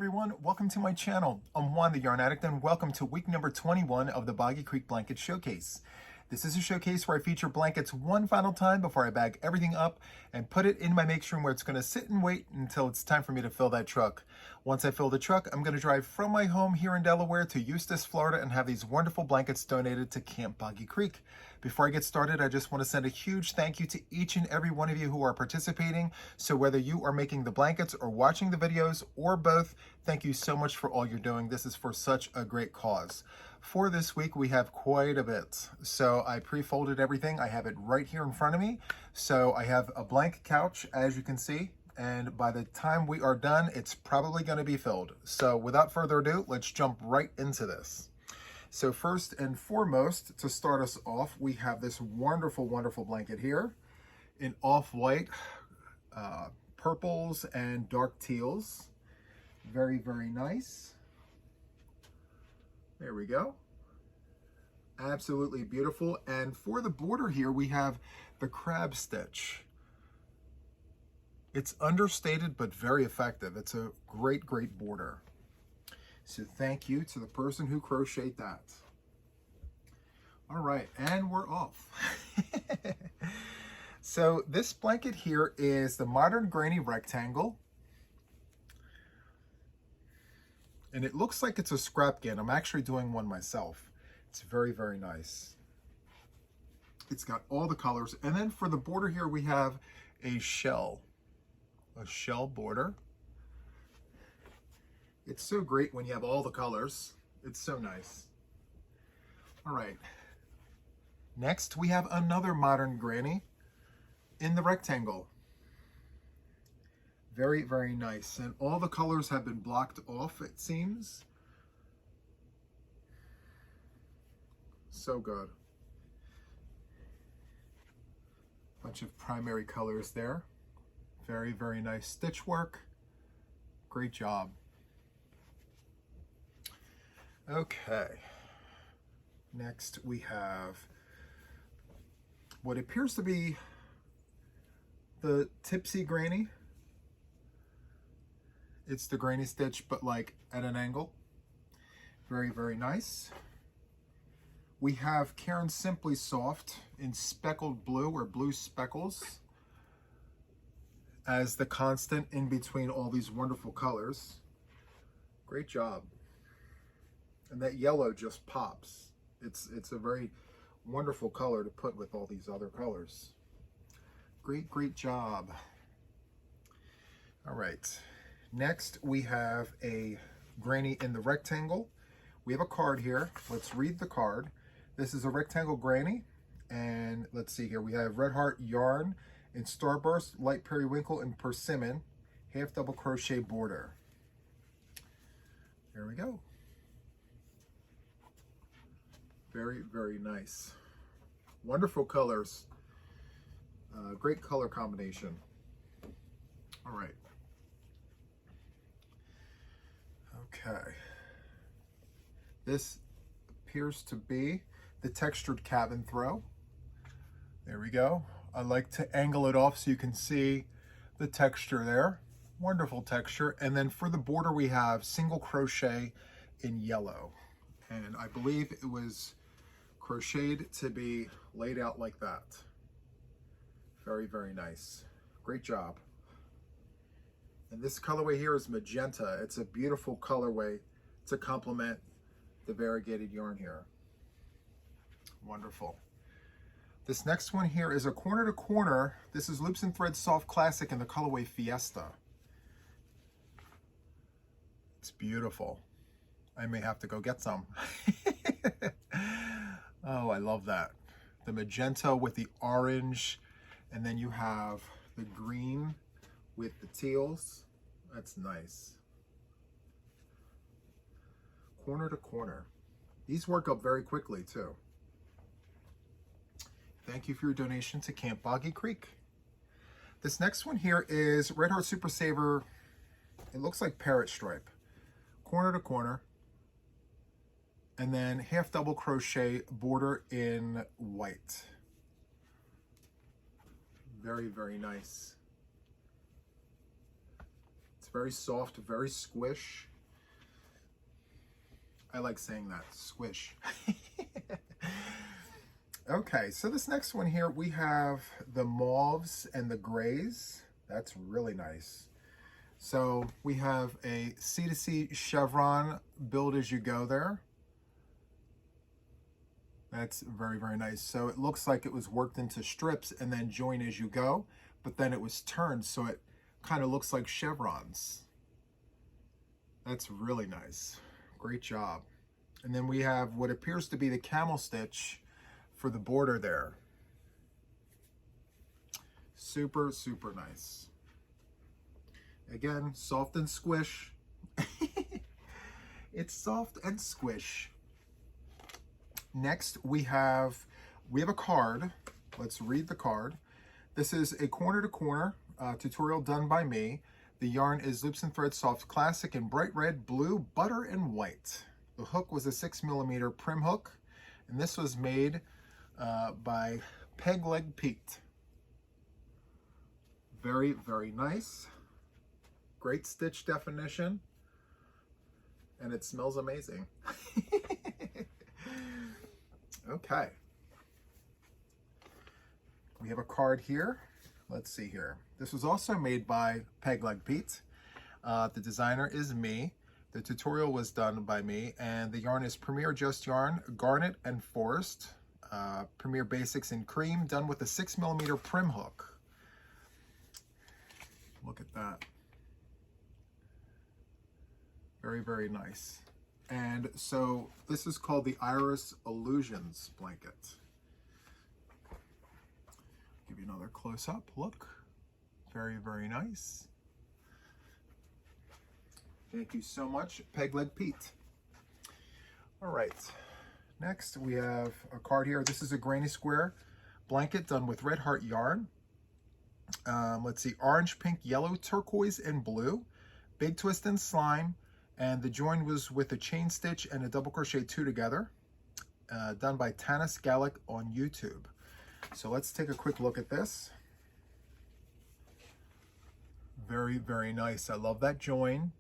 everyone, welcome to my channel. I'm Juan the Yarn Addict and welcome to week number 21 of the Boggy Creek Blanket Showcase. This is a showcase where I feature blankets one final time before I bag everything up and put it in my makes room where it's going to sit and wait until it's time for me to fill that truck. Once I fill the truck, I'm going to drive from my home here in Delaware to Eustis, Florida and have these wonderful blankets donated to Camp Boggy Creek. Before I get started, I just want to send a huge thank you to each and every one of you who are participating. So whether you are making the blankets or watching the videos or both, thank you so much for all you're doing. This is for such a great cause. For this week, we have quite a bit. So I pre-folded everything. I have it right here in front of me. So I have a blank couch, as you can see. And by the time we are done, it's probably going to be filled. So without further ado, let's jump right into this. So first and foremost, to start us off, we have this wonderful, wonderful blanket here in off-white, purples and dark teals. Very, very nice. There we go. Absolutely beautiful. And for the border here, we have the crab stitch. It's understated, but very effective. It's a great, great border. So thank you to the person who crocheted that. All right, and we're off. So this blanket here is the Modern Granny Rectangle. And it looks like it's a scrap kit. I'm actually doing one myself. It's very, very nice. It's got all the colors. And then for the border here, we have a shell border. It's so great when you have all the colors. It's so nice. All right. Next, we have another Modern Granny in the rectangle. Very, very nice. And all the colors have been blocked off, it seems. So good. Bunch of primary colors there. Very, very nice stitch work. Great job. Okay. Next we have what appears to be the Tipsy Granny. It's the granny stitch, but like at an angle. Very, very nice. We have Cairn Simply Soft in speckled blue or blue speckles as the constant in between all these wonderful colors. Great job. And that yellow just pops. It's a very wonderful color to put with all these other colors. Great, great job. All right. Next, we have a granny in the rectangle. We have a card here. Let's read the card. This is a rectangle granny. And let's see here. We have Red Heart yarn in Starburst, Light Periwinkle, and Persimmon. Half double crochet border. There we go. Very, very nice. Wonderful colors. Great color combination. All right. Okay. This appears to be the textured cabin throw. There we go. I like to angle it off so you can see the texture there. Wonderful texture. And then for the border, we have single crochet in yellow. And I believe it was crocheted to be laid out like that. Very, very nice. Great job. And this colorway here is magenta. It's a beautiful colorway to complement the variegated yarn here. Wonderful. This next one here is a corner to corner. This is Loops and Threads Soft Classic in the colorway Fiesta. It's beautiful. I may have to go get some. Oh, I love that. The magenta with the orange, and then you have the green with the teals. That's nice. Corner to corner. These work up very quickly too. Thank you for your donation to Camp Boggy Creek. This next one here is Red Heart Super Saver. It looks like parrot stripe. Corner to corner. And then half double crochet border in white. Very, very nice. It's very soft, very squish. I like saying that, squish. Okay, so this next one here, we have the mauves and the grays. That's really nice. So we have a C2C chevron build as you go there. That's very, very nice. So it looks like it was worked into strips and then join as you go, but then it was turned so it kind of looks like chevrons. That's really nice. Great job. And then we have what appears to be the camel stitch for the border there. Super, super nice. Again, soft and squish. It's soft and squish. Next, we have a card. Let's read the card. This is a corner-to-corner tutorial done by me. The yarn is Loops and Threads Soft Classic in bright red, blue, butter, and white. The hook was a 6mm prim hook, and this was made by Peg Leg Pete. Very, very nice. Great stitch definition, and it smells amazing. Okay. We have a card here. Let's see here. This was also made by Peg Leg Pete. The designer is me. The tutorial was done by me, and the yarn is Premier Just Yarn, Garnet and Forest. Premier Basics in cream, done with a 6mm prim hook. Look at that. Very, very nice. And so this is called the Iris Illusions blanket. Give you another close-up look. Very, very nice. Thank you so much, Peg Leg Pete. All right, next we have a card here. This is a granny square blanket done with red heart yarn. Let's see, orange, pink, yellow, turquoise, and blue. Big twist and slime. And the join was with a chain stitch and a double crochet 2 together, done by Tanis Gallic on YouTube. So let's take a quick look at this. Very, very nice. I love that join.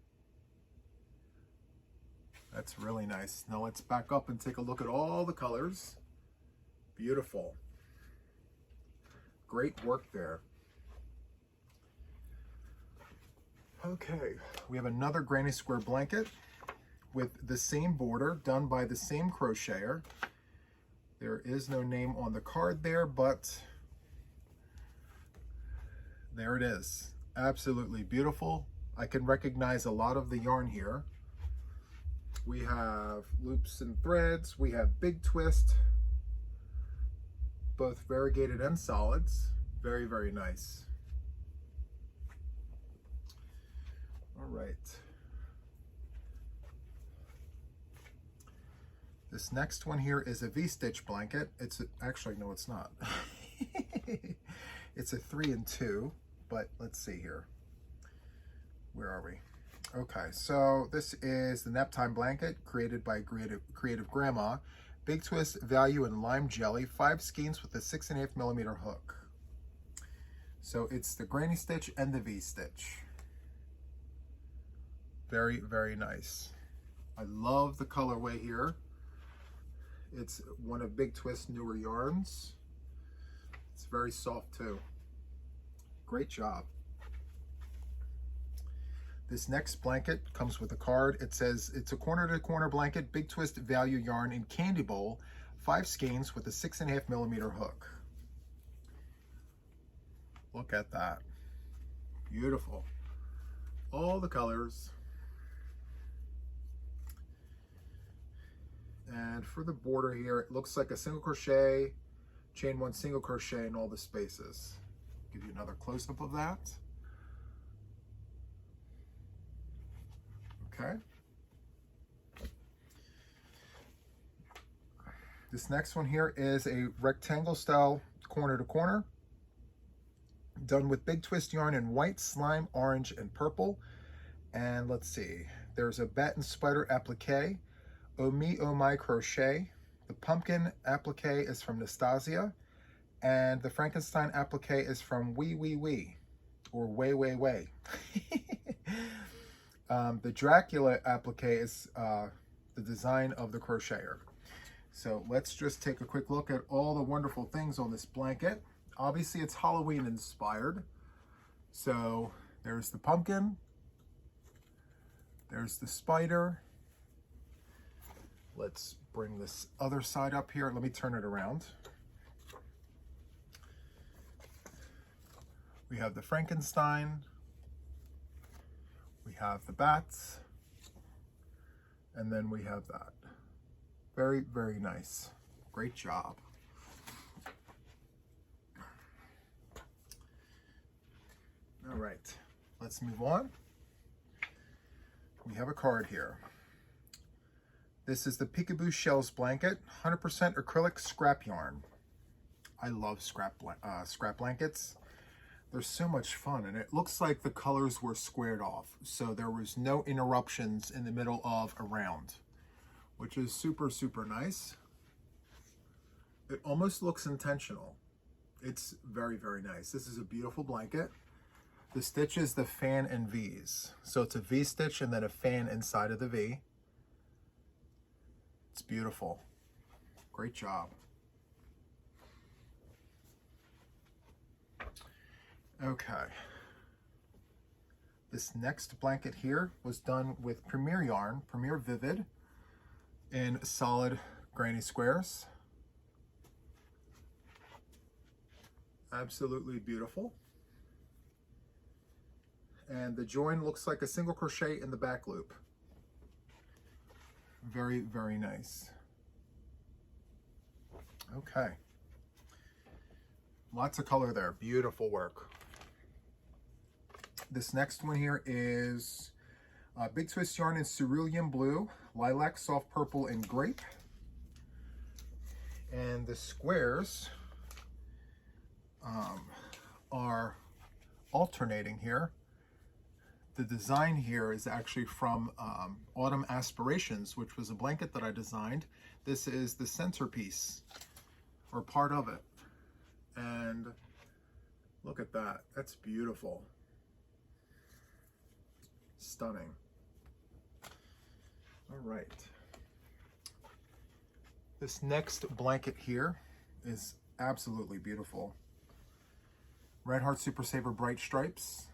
That's really nice. Now let's back up and take a look at all the colors. Beautiful. Great work there. Okay, we have another granny square blanket with the same border done by the same crocheter. There is no name on the card there, but there it is. Absolutely beautiful. I can recognize a lot of the yarn here. We have loops and threads. We have big twist, both variegated and solids. Very, very nice. All right. This next one here is a V-stitch blanket. Actually, no, it's not. It's a 3 and 2, but let's see here. Where are we? Okay, so this is the nap time blanket created by Creative Grandma. Big twist, value, and lime jelly. 5 skeins with a 6.5mm hook. So it's the granny stitch and the V-stitch. Very, very nice. I love the colorway here. It's one of Big Twist's newer yarns. It's very soft too. Great job. This next blanket comes with a card. It says it's a corner-to-corner blanket, Big Twist value yarn in candy bowl, 5 skeins with a 6.5mm hook. Look at that. Beautiful. All the colors. And for the border here, it looks like a single crochet, chain 1 single crochet in all the spaces. Give you another close-up of that. Okay. This next one here is a rectangle style corner to corner, done with big twist yarn in white, slime, orange, and purple. And let's see, there's a bat and spider applique, oh me, oh my crochet. The pumpkin applique is from Nastasia, and the Frankenstein applique is from Wee Wee Wee, or Way Way Way. The Dracula applique is the design of the crocheter. So let's just take a quick look at all the wonderful things on this blanket. Obviously it's Halloween inspired. So there's the pumpkin, there's the spider. Let's bring this other side up here. Let me turn it around. We have the Frankenstein, we have the bats, and then we have that. Very, very nice. Great job. All right, let's move on. We have a card here. This is the Peekaboo Shells blanket, 100% acrylic scrap yarn. I love scrap blankets. They're so much fun, and it looks like the colors were squared off, so there was no interruptions in the middle of a round, which is super, super nice. It almost looks intentional. It's very, very nice. This is a beautiful blanket. The stitch is the fan and V's. So it's a V stitch and then a fan inside of the V. It's beautiful. Great job. Okay. This next blanket here was done with Premier yarn, Premier Vivid, in solid granny squares. Absolutely beautiful. And the join looks like a single crochet in the back loop. Very, very nice. Okay. Lots of color there. Beautiful work. This next one here is Big Twist yarn in cerulean blue, lilac, soft purple, and grape. And the squares are alternating here. The design here is actually from Autumn Aspirations, which was a blanket that I designed. This is the centerpiece, or part of it. And look at that. That's beautiful. Stunning. All right. This next blanket here is absolutely beautiful. Red Heart Super Saver Bright Stripes.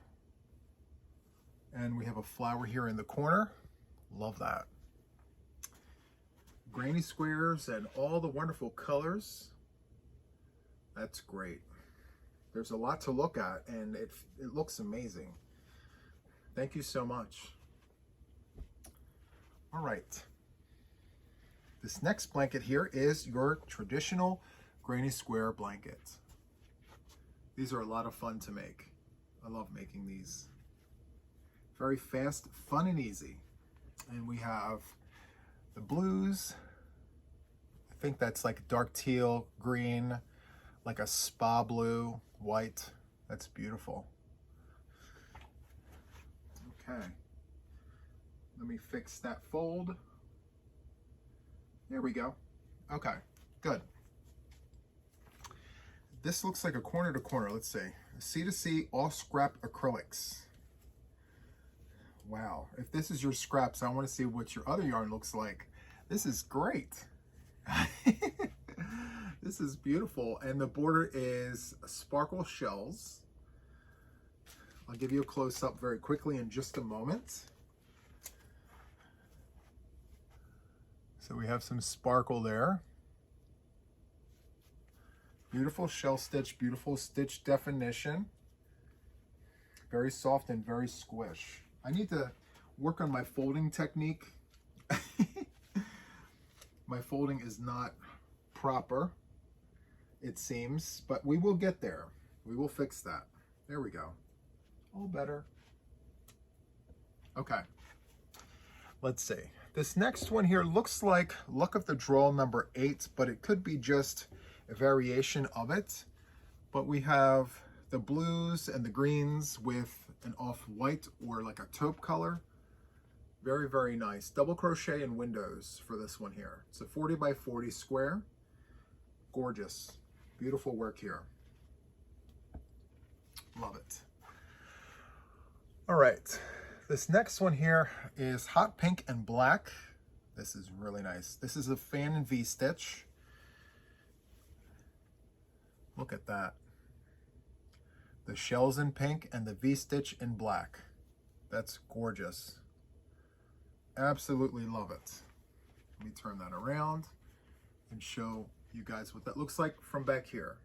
And we have a flower here in the corner. Love that. Granny squares and all the wonderful colors. That's great. There's a lot to look at, and it looks amazing. Thank you so much. All right. This next blanket here is your traditional granny square blanket. These are a lot of fun to make. I love making these. Very fast, fun, and easy. And we have the blues. I think that's like dark teal, green, like a spa blue, white. That's beautiful. Okay. Let me fix that fold. There we go. Okay, good. This looks like a corner to corner. Let's see. C2C all scrap acrylics. Wow, if this is your scraps, I want to see what your other yarn looks like. This is great. This is beautiful. And the border is sparkle shells. I'll give you a close-up very quickly in just a moment. So we have some sparkle there. Beautiful shell stitch, beautiful stitch definition. Very soft and very squish. I need to work on my folding technique. My folding is not proper, it seems, but we will get there. We will fix that. There we go. All better. Okay. Let's see. This next one here looks like Luck of the Draw number 8, but it could be just a variation of it. But we have the blues and the greens with an off-white or like a taupe color. Very, very nice. Double crochet in windows for this one here. It's a 40 by 40 square. Gorgeous. Beautiful work here. Love it. All right. This next one here is hot pink and black. This is really nice. This is a fan and V-stitch. Look at that. The shells in pink and the V-stitch in black. That's gorgeous. Absolutely love it. Let me turn that around and show you guys what that looks like from back here.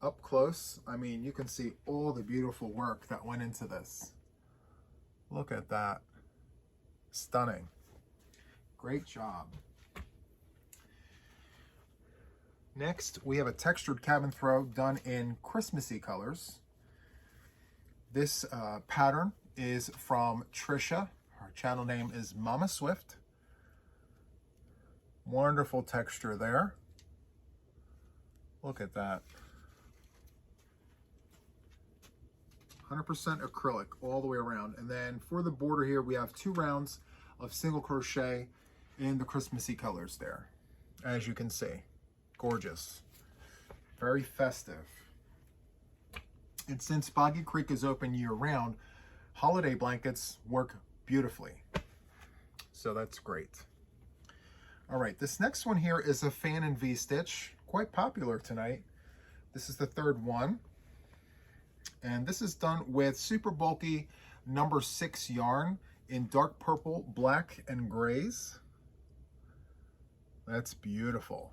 Up close, I mean, you can see all the beautiful work that went into this. Look at that. Stunning. Great job. Next, we have a textured cabin throw done in Christmassy colors. This pattern is from Trisha. Her channel name is Mama Swift. Wonderful texture there. Look at that. 100% acrylic all the way around. And then for the border here, we have 2 rounds of single crochet in the Christmassy colors there, as you can see. Gorgeous. Very festive. And since Boggy Creek is open year-round, holiday blankets work beautifully. So that's great. All right, this next one here is a fan and V-stitch, quite popular tonight. This is the 3rd one. And this is done with super bulky number 6 yarn in dark purple, black, and grays. That's beautiful.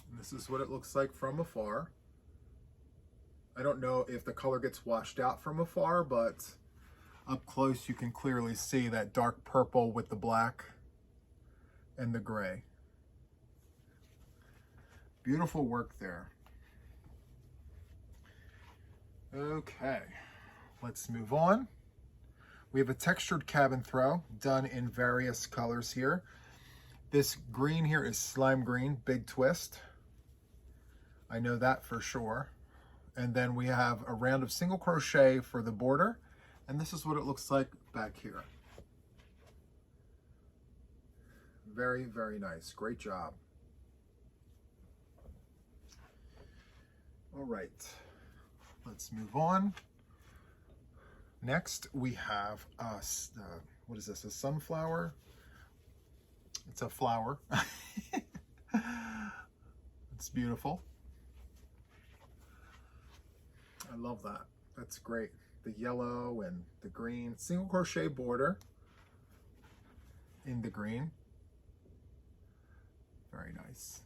And this is what it looks like from afar. I don't know if the color gets washed out from afar, but up close you can clearly see that dark purple with the black and the gray. Beautiful work there. Okay, let's move on. We have a textured cabin throw done in various colors here. This green here is slime green, big twist. I know that for sure. And then we have a round of single crochet for the border. And this is what it looks like back here. Very, very nice. Great job. All right, let's move on. Next, we have what is this, a sunflower? It's a flower. It's beautiful. I love that. That's great. The yellow and the green. Single crochet border in the green. Very nice.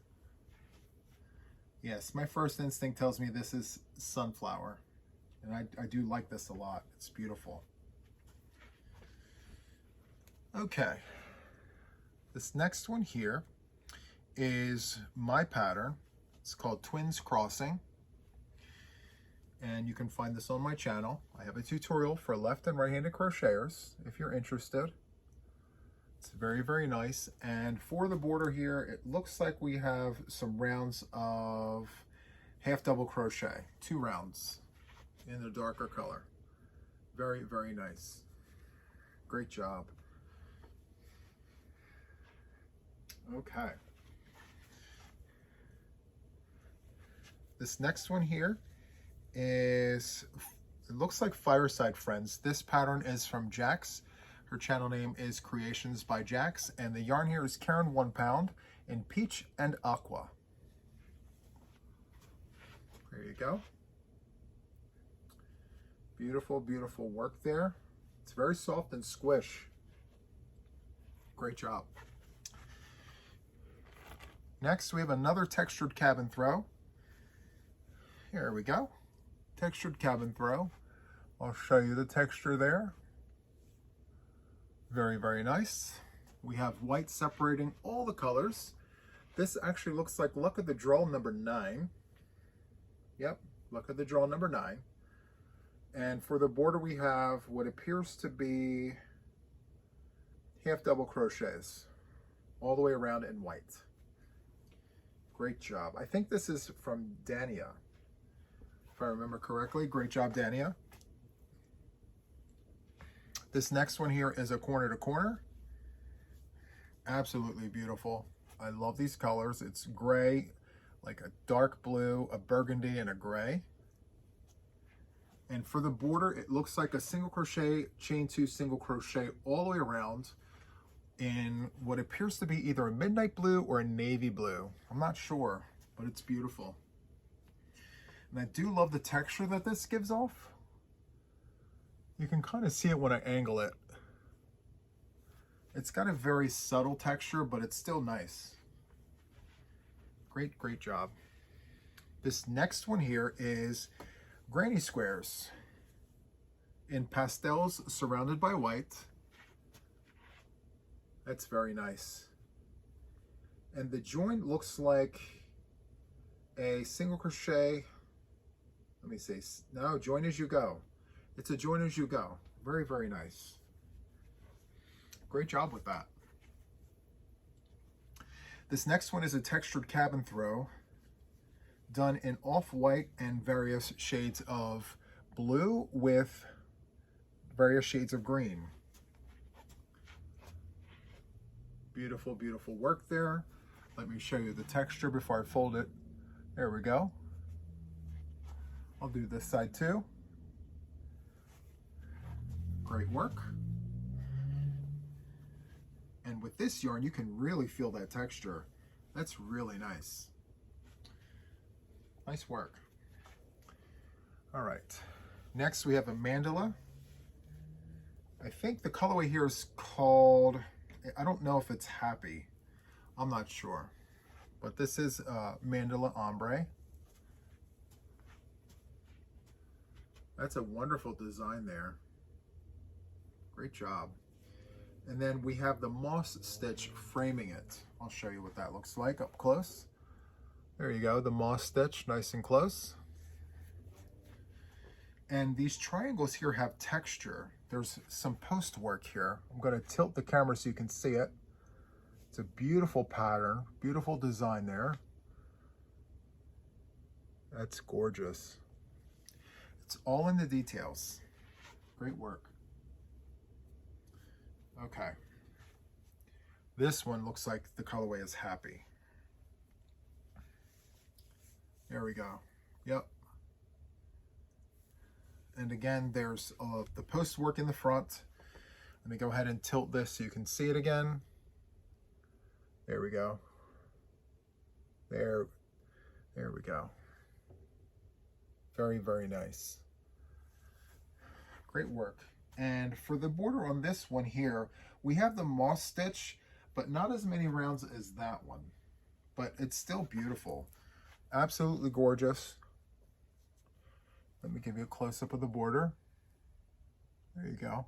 Yes, my first instinct tells me this is sunflower. And I do like this a lot. It's beautiful. Okay. This next one here is my pattern. It's called Twins Crossing. And you can find this on my channel. I have a tutorial for left and right-handed crocheters if you're interested. It's very, very nice. And for the border here, it looks like we have some rounds of half double crochet, 2 rounds in the darker color. Very, very nice. Great job. Okay. This next one here is, it looks like Fireside Friends. This pattern is from Jax. Her channel name is Creations by Jax, and the yarn here is Karen 1 pound in peach and aqua. There you go. Beautiful, beautiful work there. It's very soft and squish. Great job. Next, we have another textured cabin throw. Here we go. Textured cabin throw. I'll show you the texture there. Very, very nice. We have white separating all the colors. This actually looks like Luck of the Draw number 9. Yep, Luck of the Draw number 9. And for the border we have what appears to be half double crochets all the way around in white. Great job. I think this is from Dania, if I remember correctly. Great job, Dania. This next one here is a corner to corner. Absolutely beautiful. I love these colors. It's gray, like a dark blue, a burgundy, and a gray. And for the border, it looks like a single crochet, chain 2 single crochet all the way around in what appears to be either a midnight blue or a navy blue. I'm not sure, but it's beautiful. And I do love the texture that this gives off. You can kind of see it when I angle it. It's got a very subtle texture, but it's still nice. Great, great job. This next one here is granny squares in pastels surrounded by white. That's very nice. And the joint looks like a single crochet. Let me see. No, join as you go. It's a join as you go. Very, very nice. Great job with that. This next one is a textured cabin throw done in off-white and various shades of blue with various shades of green. Beautiful, beautiful work there. Let me show you the texture before I fold it. There we go. I'll do this side too. Great work. And with this yarn, you can really feel that texture. That's really nice. Nice work. All right. Next, we have a mandala. I think the colorway here is called, I don't know if it's Happy. I'm not sure. But this is mandala ombre. That's a wonderful design there. Great job. And then we have the moss stitch framing it. I'll show you what that looks like up close. There you go, the moss stitch, nice and close. And these triangles here have texture. There's some post work here. I'm going to tilt the camera so you can see it. It's a beautiful pattern, beautiful design there. That's gorgeous. It's all in the details. Great work. Okay. This one looks like the colorway is Happy. There we go. Yep. And again, there's the post work in the front. Let me go ahead and tilt this so you can see it again. There we go. There we go. Very, very nice. Great work. And for the border on this one here, we have the moss stitch, but not as many rounds as that one. But it's still beautiful. Absolutely gorgeous. Let me give you a close-up of the border. There you go.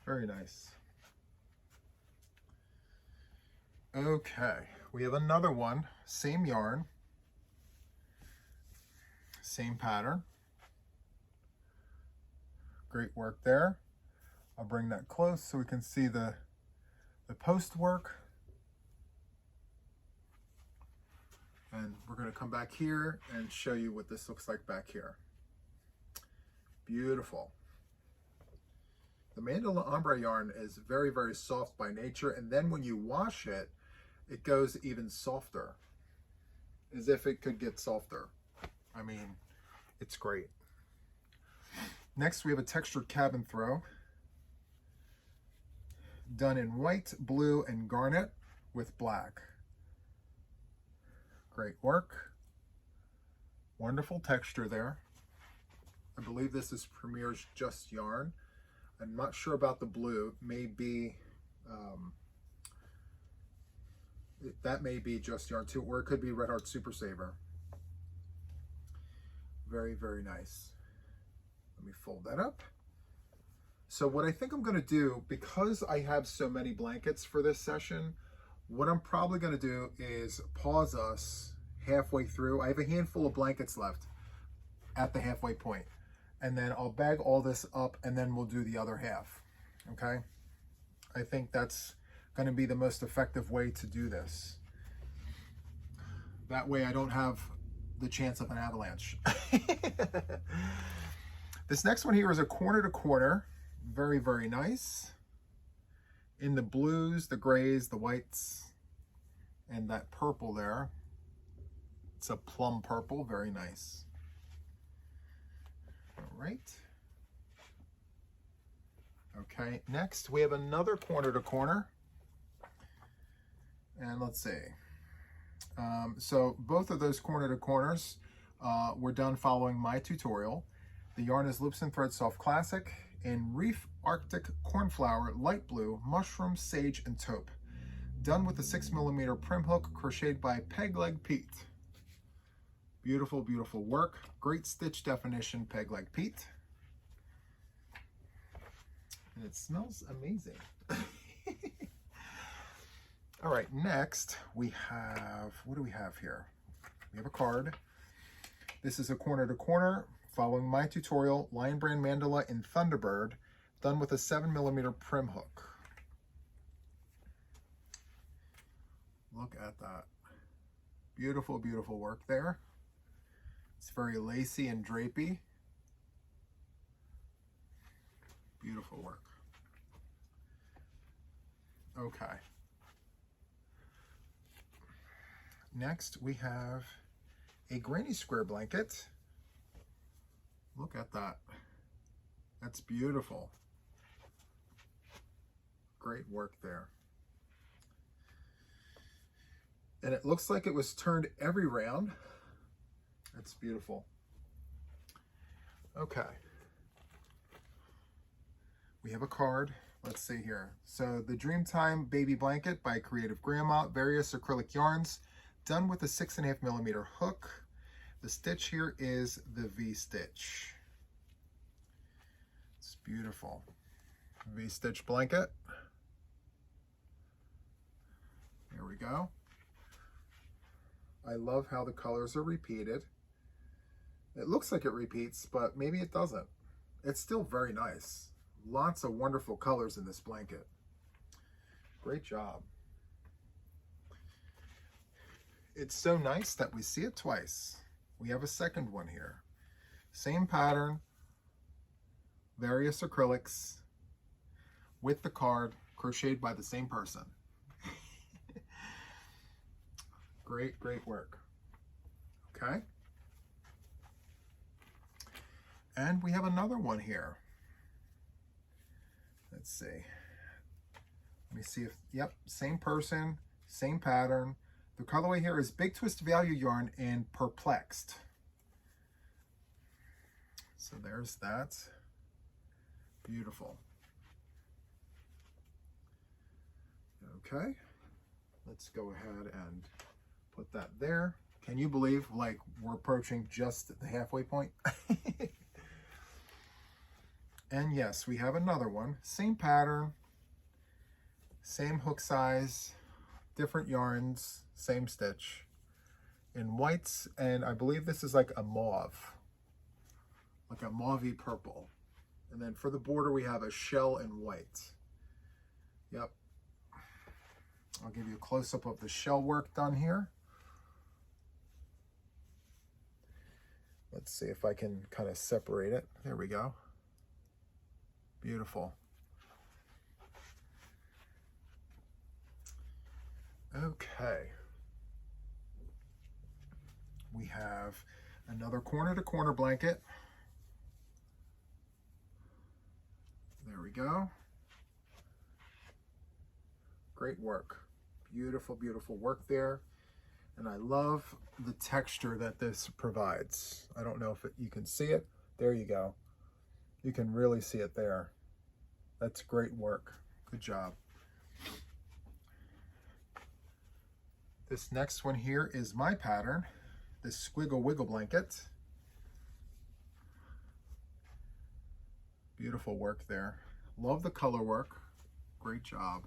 Very nice. Okay, we have another one. Same yarn. Same pattern. Great work there. I'll bring that close so we can see the post work. And we're going to come back here and show you what this looks like back here. Beautiful. The mandala ombre yarn is very, very soft by nature, and then when you wash it, it goes even softer, as if it could get softer. I mean, it's great. Next, we have a textured cabin throw done in white, blue, and garnet with black. Great work. Wonderful texture there. I believe this is Premier's Just Yarn. I'm not sure about the blue. Maybe that may be Just Yarn too, or it could be Red Heart Super Saver. Very, very nice. Let me fold that up. So what I think I'm going to do, because I have so many blankets for this session, what I'm probably going to do is pause us halfway through. I have a handful of blankets left at the halfway point, and then I'll bag all this up and then we'll do the other half. Okay? I think that's going to be the most effective way to do this. That way I don't have the chance of an avalanche. This next one here is a corner to corner. Very, very nice. In the blues, the grays, the whites, and that purple there. It's a plum purple, very nice. right. Okay, next we have another corner to corner. And let's see. So both of those corner to corners were done following my tutorial. The yarn is Loops and Thread Soft Classic in Reef Arctic Cornflower Light Blue, Mushroom, Sage, and Taupe. Done with a 6mm prim hook crocheted by Peg Leg Pete. Beautiful, beautiful work. Great stitch definition, Peg Leg Pete. And it smells amazing. All right, next we have, what do we have here? We have a card. This is a corner to corner following my tutorial, Lion Brand Mandala in Thunderbird, done with a 7mm prim hook. Look at that. Beautiful, beautiful work there. It's very lacy and drapey. Beautiful work. Okay. Next, we have a granny square blanket. Look at that. That's beautiful. Great work there. And it looks like it was turned every round. That's beautiful. Okay. We have a card. Let's see here. So the Dreamtime Baby Blanket by Creative Grandma, various acrylic yarns, done with a 6.5mm hook. The stitch here is the V-stitch. It's beautiful. V-stitch blanket. There we go. I love how the colors are repeated. It looks like it repeats, but maybe it doesn't. It's still very nice. Lots of wonderful colors in this blanket. Great job. It's so nice that we see it twice. We have a second one here. Same pattern, various acrylics, with the card, crocheted by the same person. Great, great work. Okay. And we have another one here. Let's see. Let me see if, yep, same person, same pattern. The colorway here is Big Twist Value Yarn in Perplexed. So there's that. Beautiful. Okay. Let's go ahead and put that there. Can you believe, like, we're approaching just the halfway point? And yes, we have another one. Same pattern, same hook size, different yarns, same stitch. In whites, and I believe this is like a mauve. Like a mauvey purple. And then for the border, we have a shell in white. Yep. I'll give you a close-up of the shell work done here. Let's see if I can kind of separate it. There we go. Beautiful. Okay. We have another corner-to-corner blanket. There we go. Great work. Beautiful, beautiful work there. And I love the texture that this provides. I don't know if you can see it. There you go. You can really see it there. That's great work. Good job. This next one here is my pattern, this Squiggle Wiggle blanket. Beautiful work there. Love the color work. Great job.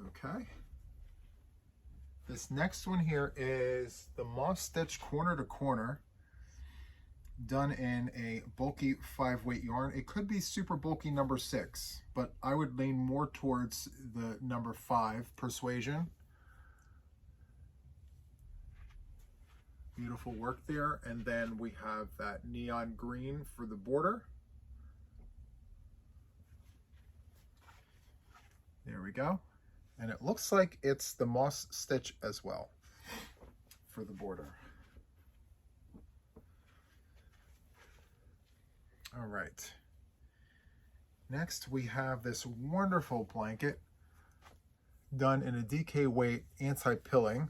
Okay. This next one here is the Moss Stitch Corner to Corner, done in a bulky 5-weight yarn. It could be super bulky number 6, but I would lean more towards the number 5, Persuasion. Beautiful work there. And then we have that neon green for the border. There we go. And it looks like it's the Moss Stitch as well for the border. All right. Next, we have this wonderful blanket done in a DK weight anti-pilling.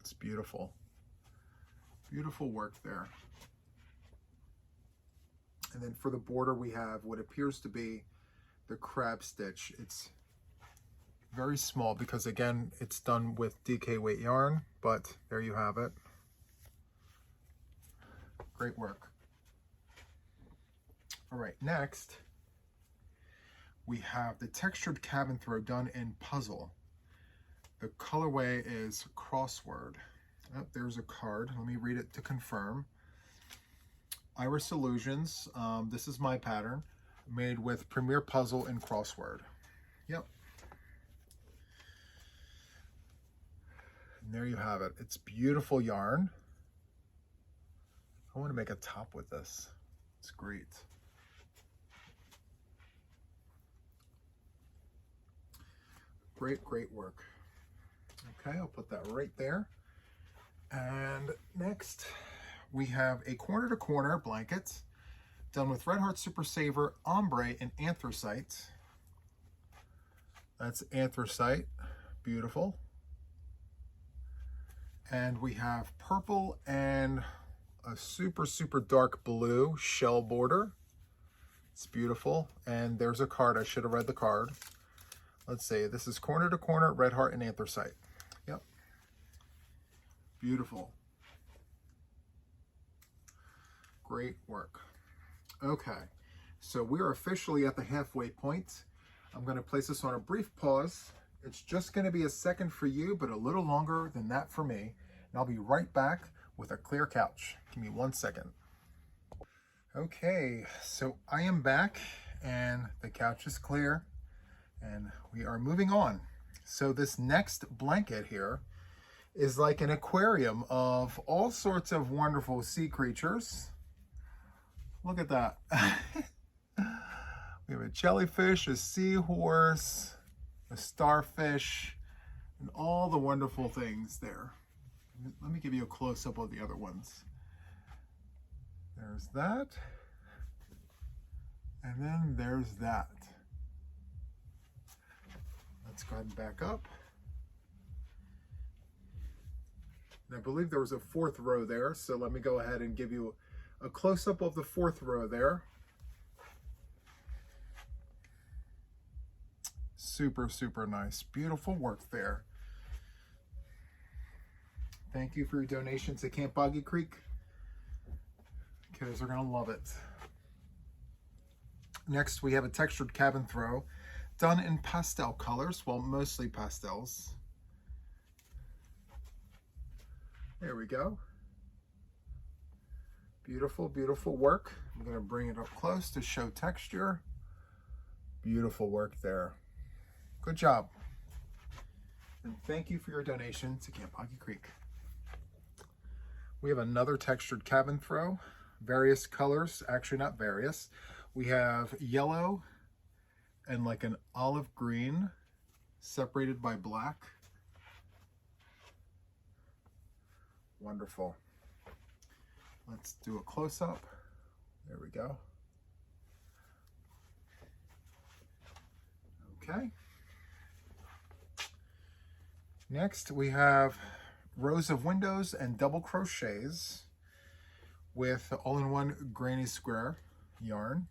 It's beautiful. Beautiful work there. And then for the border, we have what appears to be the crab stitch. It's very small because, again, it's done with DK weight yarn, but there you have it. Great work. All right, next, we have the textured cabin throw done in puzzle. The colorway is crossword. Oh, there's a card. Let me read it to confirm. Iris Illusions. This is my pattern, made with Premier Puzzle and crossword. Yep. And there you have it. It's beautiful yarn. I want to make a top with this. It's great. Great, great work. Okay, I'll put that right there. And next, we have a corner-to-corner blanket done with Red Heart Super Saver, ombre, and anthracite. That's anthracite. Beautiful. And we have purple and a super, super dark blue shell border. It's beautiful. And there's a card. I should have read the card. Let's see. This is corner to corner, Red Heart, and anthracite. Yep. Beautiful. Great work. Okay. So we are officially at the halfway point. I'm going to place this on a brief pause. It's just going to be a second for you, but a little longer than that for me. And I'll be right back with a clear couch. Give me 1 second. Okay, so I am back and the couch is clear and we are moving on. So this next blanket here is like an aquarium of all sorts of wonderful sea creatures. Look at that. We have a jellyfish, a seahorse, a starfish, and all the wonderful things there. Let me give you a close-up of the other ones. There's that. And then there's that. Let's go ahead and back up. And I believe there was a fourth row there, so let me go ahead and give you a close-up of the fourth row there. Super, super nice. Beautiful work there. Thank you for your donation to Camp Boggy Creek. Kids are going to love it. Next, we have a textured cabin throw done in pastel colors, well, mostly pastels. There we go. Beautiful, beautiful work. I'm going to bring it up close to show texture. Beautiful work there. Good job. And thank you for your donation to Camp Boggy Creek. We have another textured cabin throw, various colors, actually not various. We have yellow and like an olive green separated by black. Wonderful. Let's do a close-up. There we go. Okay. Next, we have rows of windows and double crochets with all-in-one granny square yarn.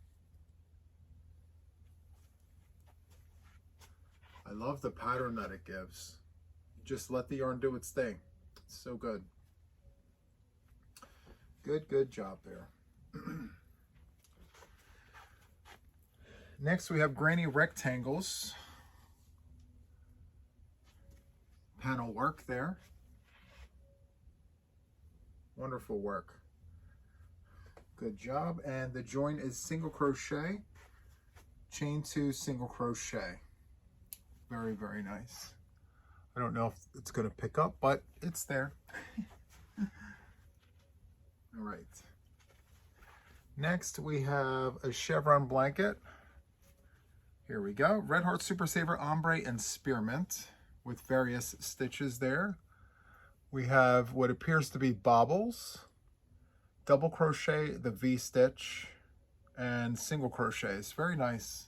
I love the pattern that it gives. Just let the yarn do its thing. It's so good. Good, good job there. Next, we have granny rectangles. Panel work there. Wonderful work. Good job. And the join is single crochet, chain 2, single crochet. Very, very nice. I don't know if it's going to pick up, but it's there. All right. Next, we have a chevron blanket. Here we go. Red Heart Super Saver Ombre and Spearmint with various stitches there. We have what appears to be baubles double crochet, the V-stitch, and single crochets. Very nice.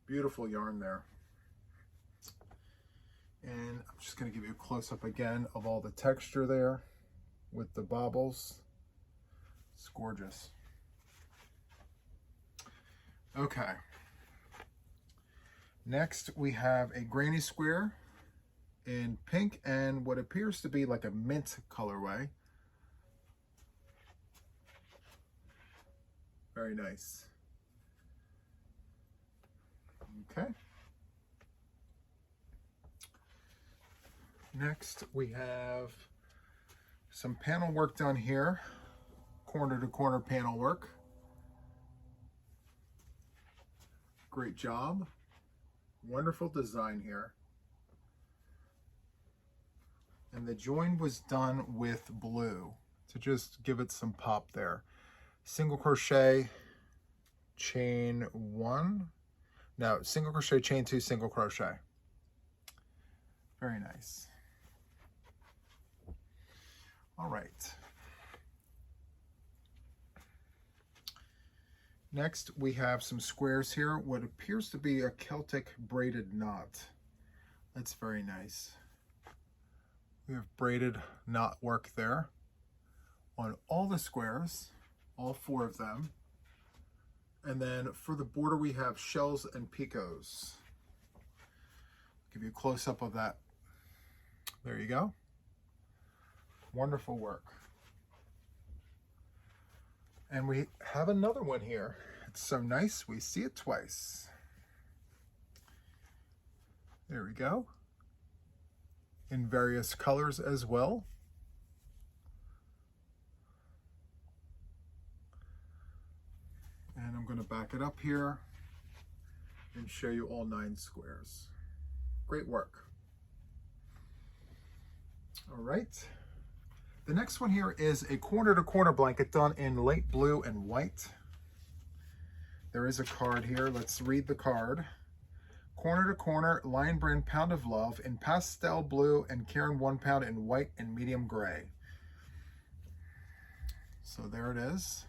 Beautiful yarn there. And I'm just going to give you a close-up again of all the texture there with the bobbles. It's gorgeous. Okay. Next, we have a granny square in pink and what appears to be like a mint colorway. Very nice. Okay. Next, we have some panel work done here, corner to corner panel work. Great job. Wonderful design here. And the join was done with blue to just give it some pop there. Single crochet, chain one. No, single crochet, chain two, single crochet. Very nice. All right. Next, we have some squares here. What appears to be a Celtic braided knot. That's very nice. We have braided knot work there on all the squares, all 4 of them. And then for the border, we have shells and picots. Give you a close-up of that. There you go. Wonderful work. And we have another one here. It's so nice, we see it twice. There we go. In various colors as well. And I'm going to back it up here and show you all 9 squares. Great work. All right. The next one here is a corner to corner blanket done in light blue and white. There is a card here. Let's read the card. Corner to corner, Lion Brand Pound of Love in pastel blue and Karen 1 pound in white and medium gray. So there it is.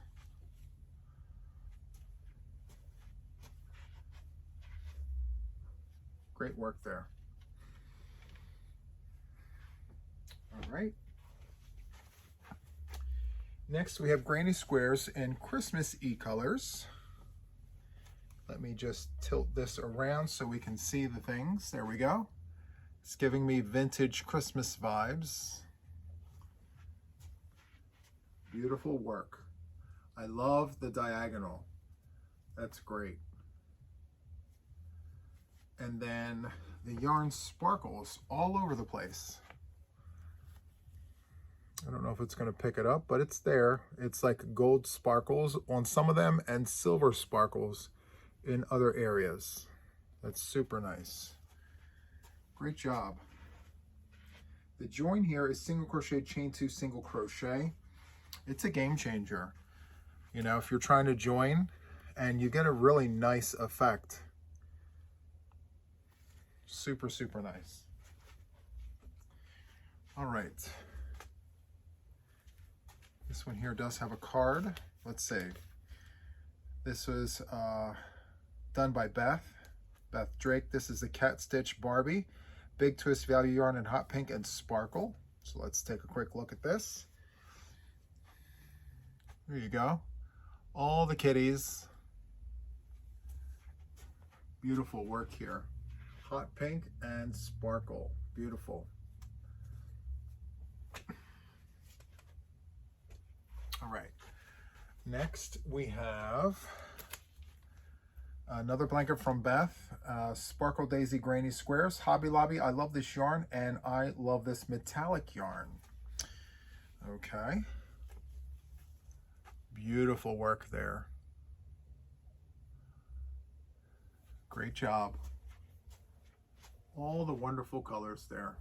Great work there. All right. Next, we have granny squares in Christmas colors. Let me just tilt this around so we can see the things. There we go. It's giving me vintage Christmas vibes. Beautiful work. I love the diagonal. That's great. And then the yarn sparkles all over the place. I don't know if it's going to pick it up, but it's there. It's like gold sparkles on some of them and silver sparkles in other areas. That's super nice. Great job. The join here is single crochet, chain 2, single crochet. It's a game changer. You know, if you're trying to join and you get a really nice effect. Super, super nice. All right. This one here does have a card. Let's see. This was done by Beth Drake. This is the Cat Stitch Barbie. Big twist value yarn in hot pink and sparkle. So let's take a quick look at this. There you go. All the kitties. Beautiful work here. Hot pink and sparkle. Beautiful. All right. Next we have another blanket from Beth. Sparkle Daisy Granny Squares. Hobby Lobby. I love this yarn and I love this metallic yarn. Okay. Beautiful work there. Great job. All the wonderful colors there.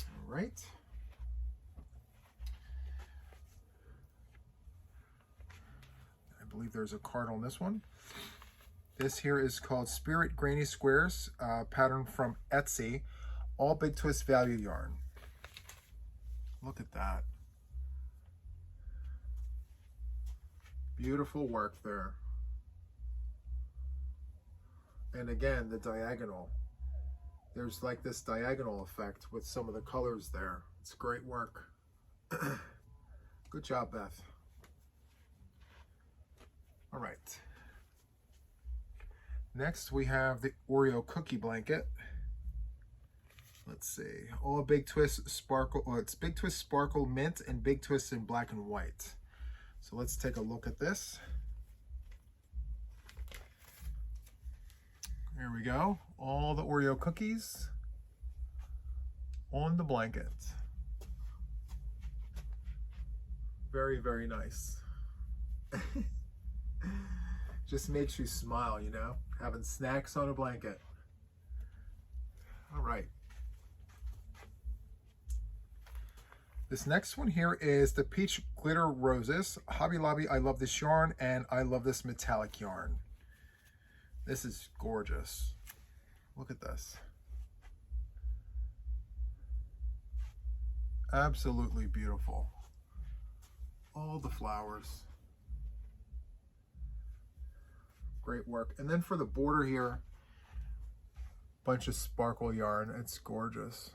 All right. I believe there's a card on this one. This here is called Spirit Granny Squares, pattern from Etsy. all Big Twist value yarn. Look at that. Beautiful work there. And again, the diagonal. There's like this diagonal effect with some of the colors there. It's great work. Good job, Beth. All right. Next, we have the Oreo cookie blanket. Let's see. All Big Twist Sparkle. Oh, it's Big Twist Sparkle Mint and Big Twist in black and white. So let's take a look at this. Here we go. All the Oreo cookies on the blanket. Very, very nice. Just makes you smile, you know, having snacks on a blanket. All right. This next one here is the Peach Glitter Roses. Hobby Lobby, I love this yarn, and I love this metallic yarn. This is gorgeous. Look at this. Absolutely beautiful. All the flowers. Great work. And then for the border here, bunch of sparkle yarn. It's gorgeous.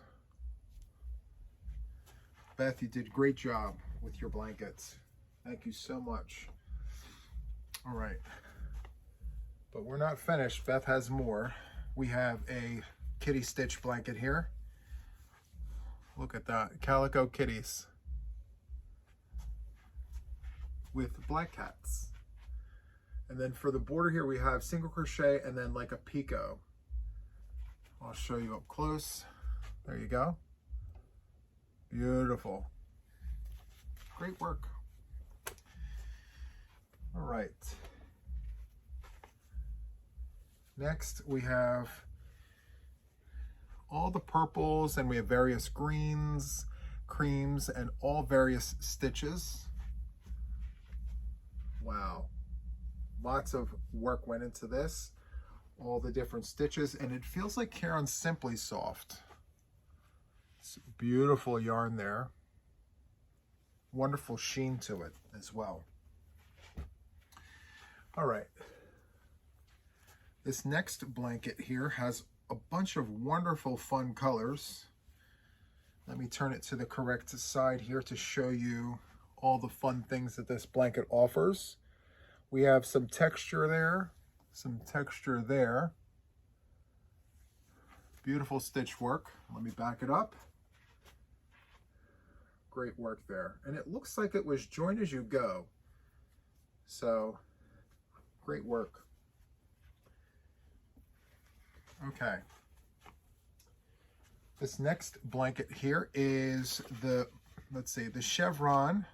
Beth, you did a great job with your blankets. Thank you so much. All right. But we're not finished. Beth has more. We have a kitty stitch blanket here. Look at that. Calico kitties with black cats. And then for the border here, we have single crochet and then like a picot. I'll show you up close. There you go. Beautiful. Great work. All right. Next, we have all the purples, and we have various greens, creams, and all various stitches. Wow. Lots of work went into this. All the different stitches, and it feels like Caron's Simply Soft. It's beautiful yarn there. Wonderful sheen to it as well. All right. This next blanket here has a bunch of wonderful fun colors. Let me turn it to the correct side here to show you all the fun things that this blanket offers. We have some texture there, some texture there. Beautiful stitch work. Let me back it up. Great work there. And it looks like it was join as you go. So, great work. Okay. This next blanket here is the, let's see, the chevron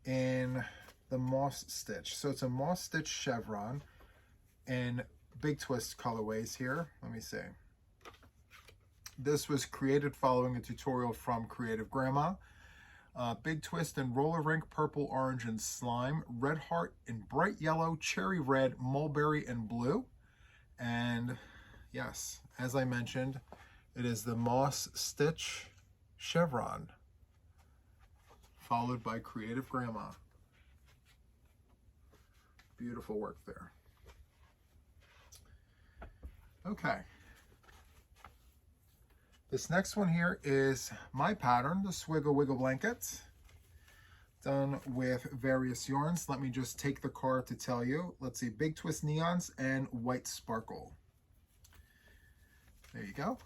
in the moss stitch. So it's a moss stitch chevron in Big Twist colorways here. Let me see. This was created following a tutorial from Creative Grandma. Big Twist in roller rink, purple, orange, and slime. Red heart in bright yellow, cherry red, mulberry, and blue. And yes, as I mentioned, it is the moss stitch chevron, followed by Creative Grandma. Beautiful work there. Okay. This next one here is my pattern, the Swiggle Wiggle blanket, done with various yarns. Let me just take the card to tell you. Let's see, Big Twist Neons and White Sparkle. There you go.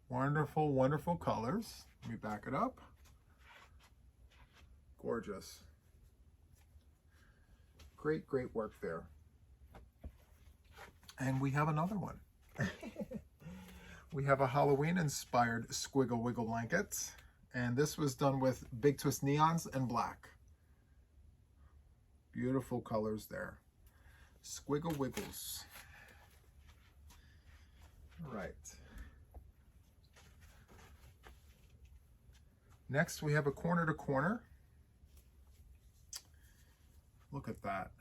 Wonderful, wonderful colors. Let me back it up. Gorgeous. Great, great work there. And we have another one. We have a Halloween-inspired Squiggle Wiggle blanket, and this was done with Big Twist Neons and black. Beautiful colors there. Squiggle Wiggles. All right. Next, we have a corner to corner. Look at that.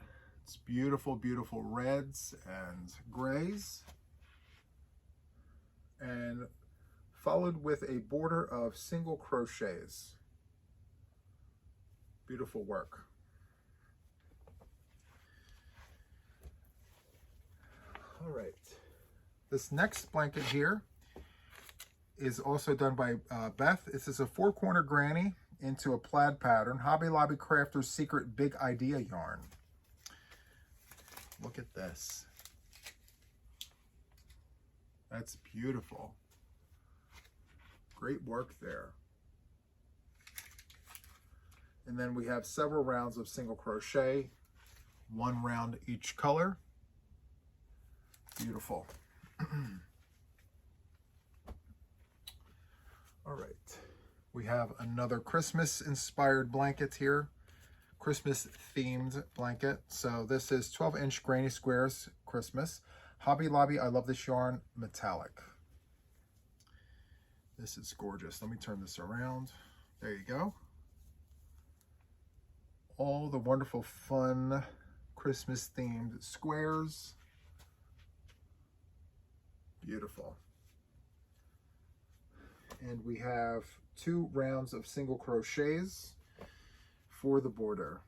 It's beautiful, beautiful reds and grays. and followed with a border of single crochets. Beautiful work. All right. This next blanket here is also done by Beth. This is a 4-corner granny into a plaid pattern. Hobby Lobby Crafter's Secret Big Idea yarn. Look at this. That's beautiful. Great work there. And then we have several rounds of single crochet, 1 round each color. Beautiful. All right, we have another Christmas inspired blanket here, Christmas themed blanket. So this is 12-inch granny squares Christmas. Hobby Lobby, I love this yarn, metallic. This is gorgeous. Let me turn this around. There you go. All the wonderful, fun, Christmas themed squares. Beautiful. And we have 2 rounds of single crochets for the border,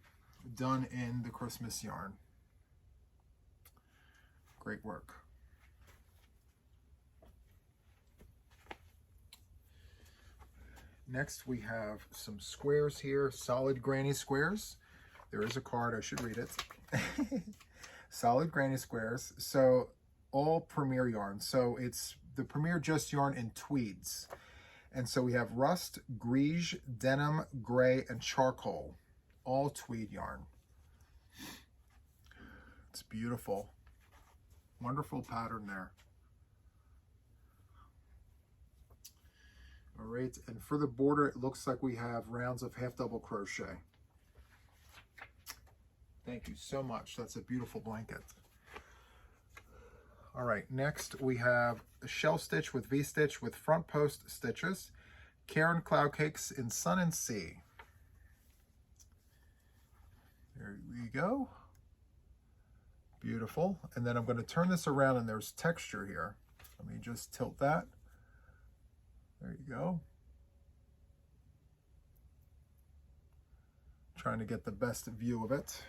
done in the Christmas yarn. Great work. Next, we have some squares here, solid granny squares. There is a card, I should read it. Solid granny squares. So all Premier yarn. So it's the Premier Just yarn in tweeds. And so we have rust, greige, denim, gray, and charcoal. All tweed yarn. It's beautiful. Wonderful pattern there. All right, and for the border, it looks like we have rounds of half double crochet. Thank you so much. That's a beautiful blanket. All right, next we have a shell stitch with V-stitch with front post stitches. Karen Cloud Cakes in Sun and Sea. There we go. Beautiful. And then I'm going to turn this around and there's texture here. Let me just tilt that. There you go. Trying to get the best view of it.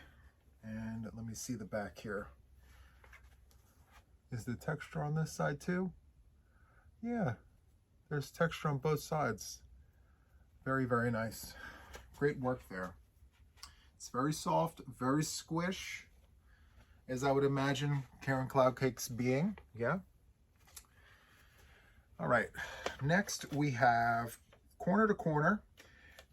And let me see the back here. Is the texture on this side too? Yeah, there's texture on both sides. Very, very nice. Great work there. It's very soft, very squish, as I would imagine Karen Cloud Cakes being. Yeah. All right, next we have corner to corner.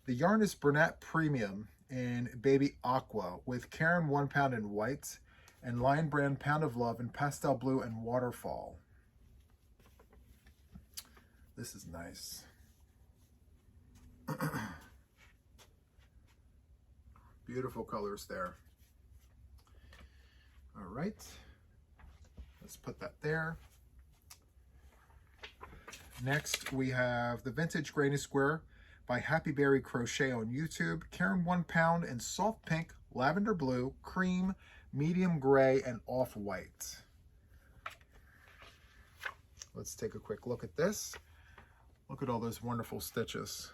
The yarn is Bernat Premium in Baby Aqua with Karen 1 pound in white and Lion Brand Pound of Love in Pastel Blue and Waterfall. This is nice. Beautiful colors there. All right, let's put that there. Next, we have the Vintage Granny Square by Happy Berry Crochet on YouTube. Karen 1 pound in soft pink, lavender blue, cream, medium gray, and off-white. Let's take a quick look at this. Look at all those wonderful stitches.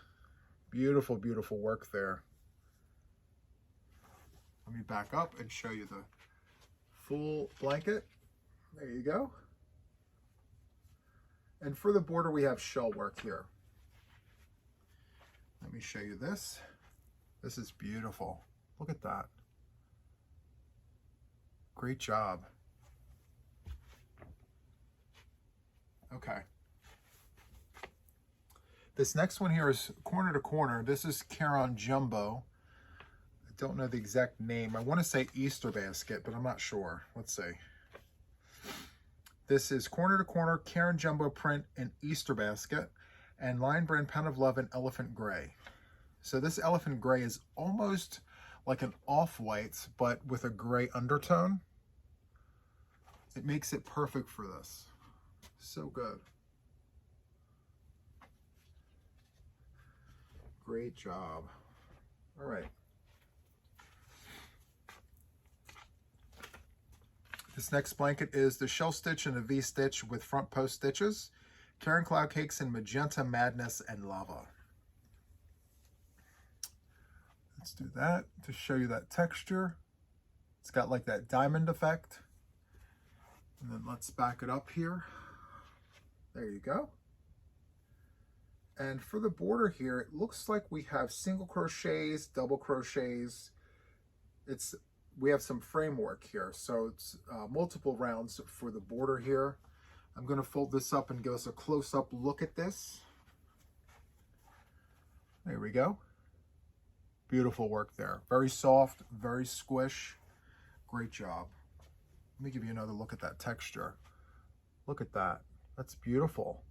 Beautiful, beautiful work there. Let me back up and show you the full blanket. There you go. And for the border, we have shell work here. Let me show you this. This is beautiful. Look at that. Great job. Okay. This next one here is corner to corner. This is Karen Jumbo. I don't know the exact name. I want to say Easter basket, but I'm not sure. Let's see. This is corner to corner Karen Jumbo print in Easter basket and Lion Brand Pound of Love in Elephant Gray. So this Elephant Gray is almost like an off-white, but with a gray undertone. It makes it perfect for this. So good. Great job. All right. This next blanket is the shell stitch and a V-stitch with front post stitches. Karen Cloud Cakes in Magenta Madness and Lava. Let's do that to show you that texture. It's got like that diamond effect. And then let's back it up here. There you go. And for the border here, it looks like we have single crochets, double crochets. We have some framework here, so it's multiple rounds for the border here. I'm going to fold this up and give us a close-up look at this. There we go. Beautiful work there. Very soft, very squish. Great job. Let me give you another look at that texture. Look at that. That's beautiful.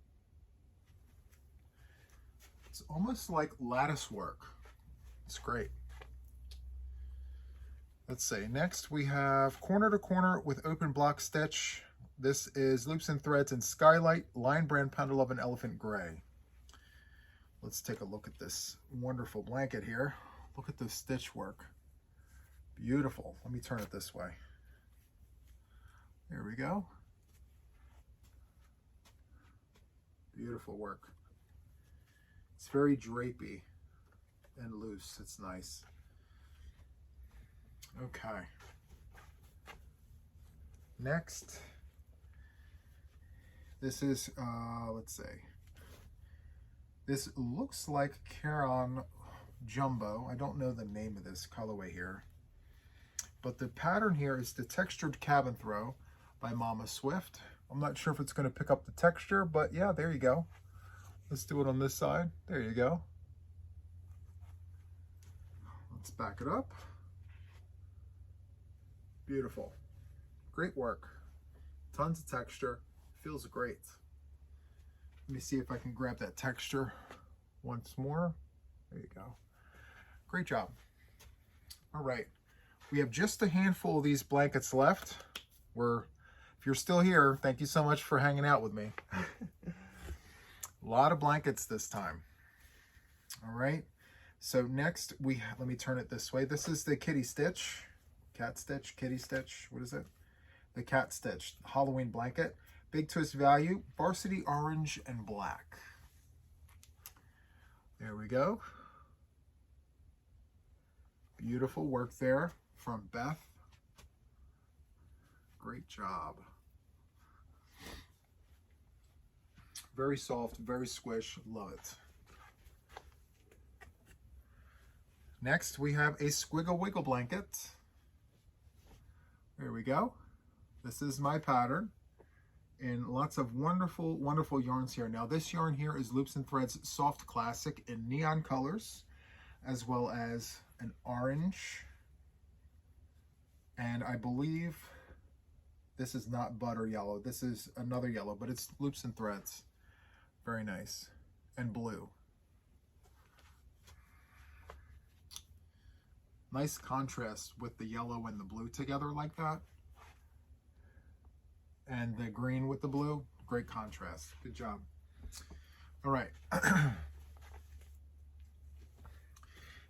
It's almost like lattice work. It's great. Let's see. Next we have corner to corner with open block stitch. This is Loops and Threads in Skylight, Lion Brand Pounder Love and Elephant Gray. Let's take a look at this wonderful blanket here. Look at the stitch work. Beautiful. Let me turn it this way. There we go. Beautiful work. It's very drapey and loose. It's nice. Okay. Next, this is, let's see. This looks like Caron Jumbo. I don't know the name of this colorway here. But the pattern here is the Textured Cabin Throw by Mama Swift. I'm not sure if it's going to pick up the texture, but yeah, there you go. Let's do it on this side. There you go. Let's back it up. Beautiful. Great work. Tons of texture. Feels great. Let me see if I can grab that texture once more. There you go. Great job. All right. We have just a handful of these blankets left. If you're still here, thank you so much for hanging out with me. A lot of blankets this time. All right. So next let me turn it this way. This is the kitty stitch, cat stitch, kitty stitch. What is it? The cat stitch Halloween blanket. Big twist value, varsity orange and black. There we go. Beautiful work there from Beth. Great job. Very soft, very squish, love it. Next, we have a Squiggle Wiggle blanket. There we go. This is my pattern. And lots of wonderful, wonderful yarns here. Now, this yarn here is Loops and Threads Soft Classic in neon colors, as well as an orange. And I believe this is not butter yellow. This is another yellow, but it's Loops and Threads. Very nice. And blue. Nice contrast with the yellow and the blue together like that. And the green with the blue. Great contrast. Good job. All right.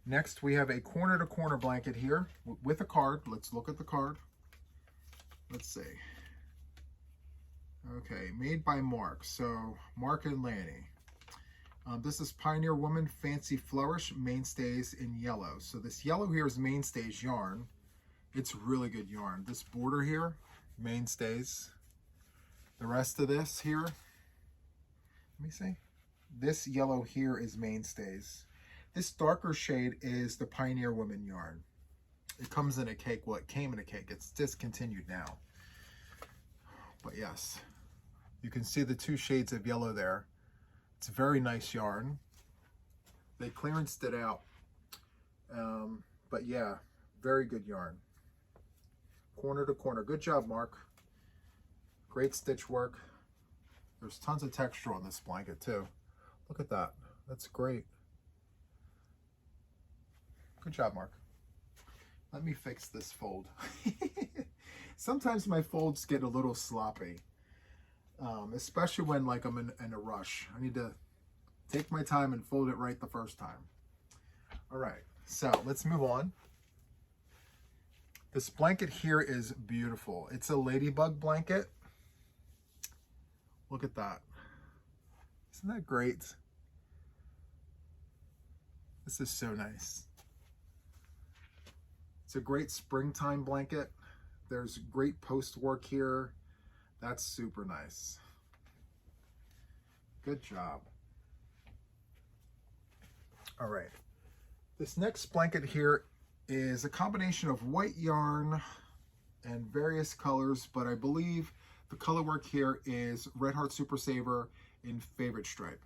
Next, we have a corner-to-corner blanket here with a card. Let's look at the card. Let's see. Okay, made by Mark. So, Mark and Lanny. This is Pioneer Woman Fancy Flourish Mainstays in yellow. So this yellow here is Mainstays yarn. It's really good yarn. This border here, Mainstays. The rest of this here, let me see. This yellow here is Mainstays. This darker shade is the Pioneer Woman yarn. It comes in a cake. Well, it came in a cake. It's discontinued now. But yes, you can see the two shades of yellow there. It's a very nice yarn. They clearanced it out. But yeah, very good yarn. Corner to corner. Good job, Mark. Great stitch work. There's tons of texture on this blanket too. Look at that. That's great. Good job, Mark. Let me fix this fold. Sometimes my folds get a little sloppy. Especially when like I'm in a rush. I need to take my time and fold it right the first time. All right, so let's move on. This blanket here is beautiful. It's a ladybug blanket. Look at that. Isn't that great? This is so nice. It's a great springtime blanket. There's great post work here. That's super nice. Good job. All right. This next blanket here is a combination of white yarn and various colors, but I believe the color work here is Red Heart Super Saver in Favorite Stripe.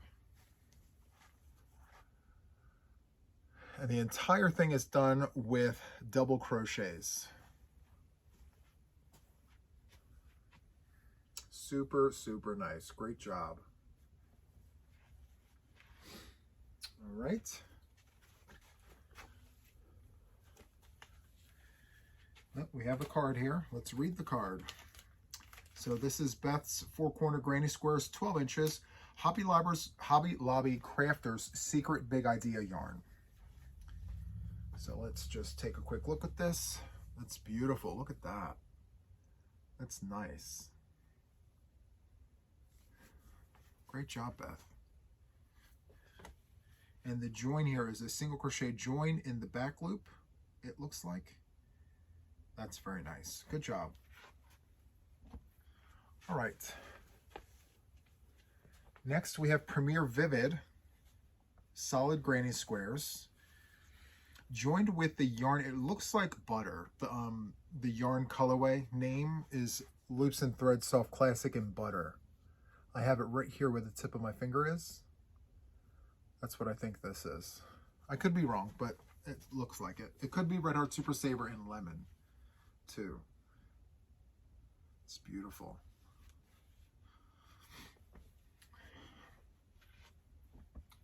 And the entire thing is done with double crochets. Super, super nice. Great job. All right. Oh, we have the card here. Let's read the card. So this is Beth's 4-corner granny squares, 12 inches, Hobby Lobby Crafters Secret Big Idea yarn. So let's just take a quick look at this. That's beautiful. Look at that. That's nice. Great job, Beth. And the join here is a single crochet join in the back loop, it looks like. That's very nice. Good job. All right. Next we have Premier Vivid solid granny squares joined with the yarn. It looks like butter. The yarn colorway name is Loops and Threads Soft Classic in Butter. I have it right here where the tip of my finger is. That's what I think this is. I could be wrong, but it looks like it. It could be Red Heart Super Saver in Lemon too. It's beautiful.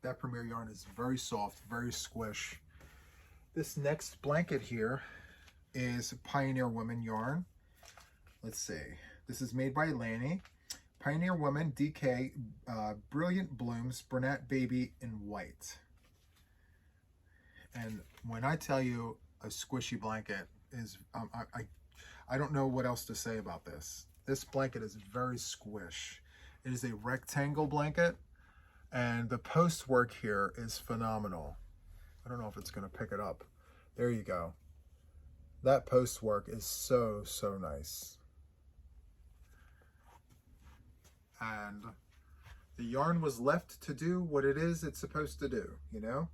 That Premier yarn is very soft, very squish. This next blanket here is Pioneer Woman yarn. Let's see. This is made by Lanny. Pioneer Woman DK Brilliant Blooms Bernat Baby in white. And when I tell you a squishy blanket is, I don't know what else to say about this. This blanket is very squish. It is a rectangle blanket, and the post work here is phenomenal. I don't know if it's going to pick it up. There you go. That post work is so, so nice. And the yarn was left to do what it is it's supposed to do, you know?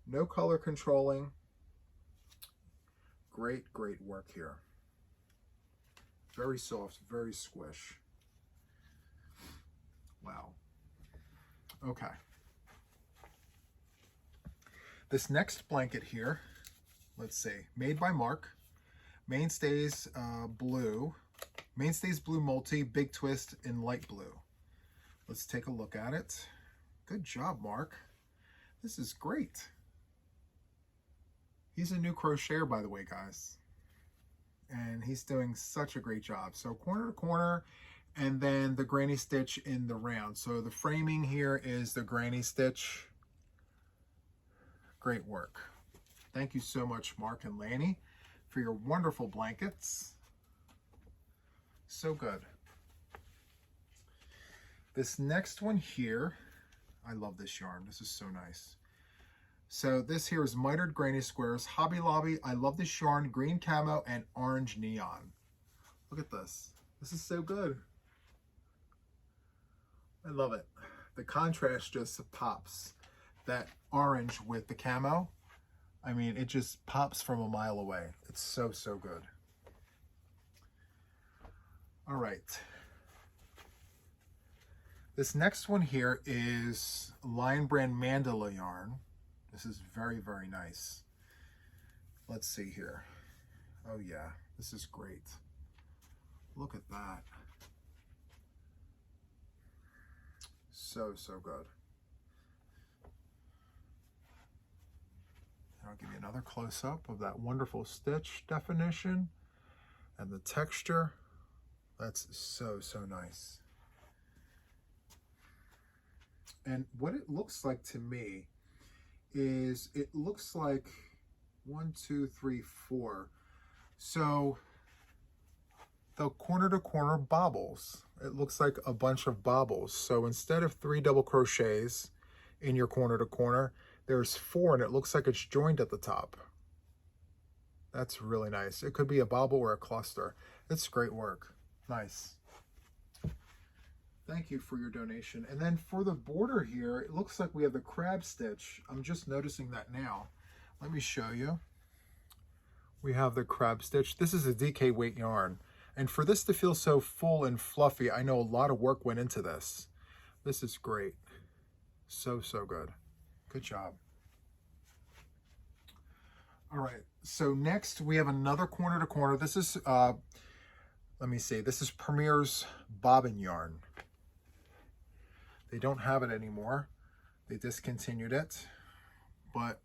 No color controlling. Great, great work here. Very soft, very squish. Wow. Okay. This next blanket here, let's see, made by Mark. Mainstays Blue. Mainstays Blue Multi, Big Twist in light blue. Let's take a look at it. Good job, Mark. This is great. He's a new crocheter, by the way, guys. And he's doing such a great job. So corner to corner, and then the granny stitch in the round. So the framing here is the granny stitch. Great work. Thank you so much, Mark and Lanny, for your wonderful blankets. So good. This next one here, I love this yarn. This is so nice. So this here is Mitered Granny Squares, Hobby Lobby. I love this yarn, green camo and orange neon. Look at this. This is so good. I love it. The contrast just pops. That orange with the camo, I mean, it just pops from a mile away. It's so, so good. All right. This next one here is Lion Brand Mandala yarn. This is very, very nice. Let's see here. Oh yeah, this is great. Look at that. So, so good. And I'll give you another close-up of that wonderful stitch definition and the texture. That's so, so nice. And what it looks like to me is it looks like 1, 2, 3, 4. So the corner to corner bobbles. It looks like a bunch of bobbles. So instead of 3 double crochets in your corner to corner, there's 4 and it looks like it's joined at the top. That's really nice. It could be a bobble or a cluster. It's great work. Nice. Thank you for your donation. And then for the border here, it looks like we have the crab stitch. I'm just noticing that now. Let me show you. We have the crab stitch. This is a DK weight yarn. And for this to feel so full and fluffy, I know a lot of work went into this. This is great. So, so good. Good job. All right, so next we have another corner to corner. This is, let me see, this is Premier's bobbin yarn. They don't have it anymore. They discontinued it, but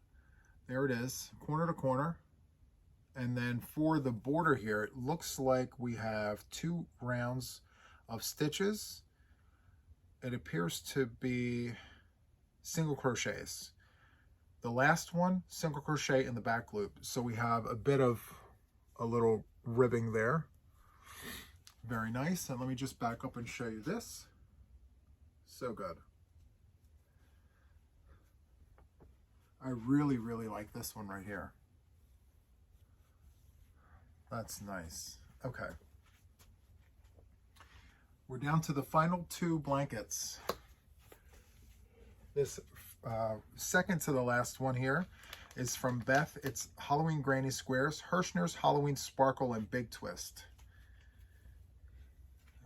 there it is, corner to corner. And then for the border here, it looks like we have 2 rounds of stitches. It appears to be single crochets. The last one, single crochet in the back loop. So we have a bit of a little ribbing there. Very nice. And let me just back up and show you this. So good. I really, really like this one right here. That's nice. Okay. We're down to the final 2 blankets. This second to the last one here is from Beth. It's Halloween Granny Squares, Hirschner's Halloween Sparkle and Big Twist.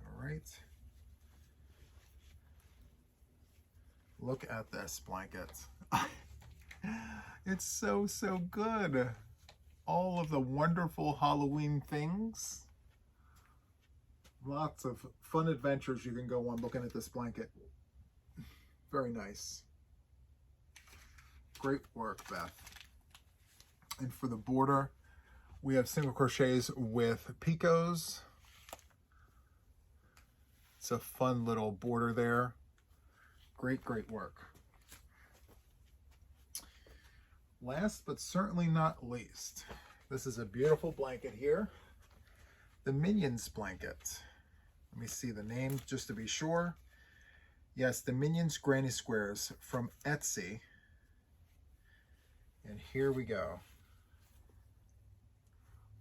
All right. Look at this blanket. It's so, so good. All of the wonderful Halloween things. Lots of fun adventures you can go on looking at this blanket. Very nice. Great work, Beth. And for the border, we have single crochets with picots. It's a fun little border there. Great, great work. Last but certainly not least, this is a beautiful blanket here. The Minions blanket. Let me see the name just to be sure. Yes, the Minions Granny Squares from Etsy. And here we go.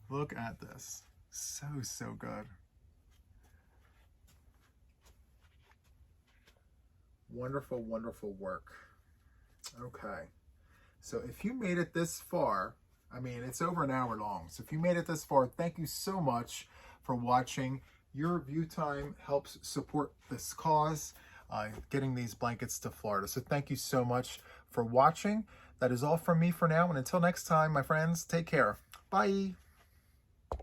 Look at this. So, so good. Wonderful, wonderful work. Okay. So if you made it this far, I mean, it's over an hour long. So if you made it this far, thank you so much for watching. Your view time helps support this cause, getting these blankets to Florida. So thank you so much for watching. That is all from me for now. And until next time, my friends, take care. Bye.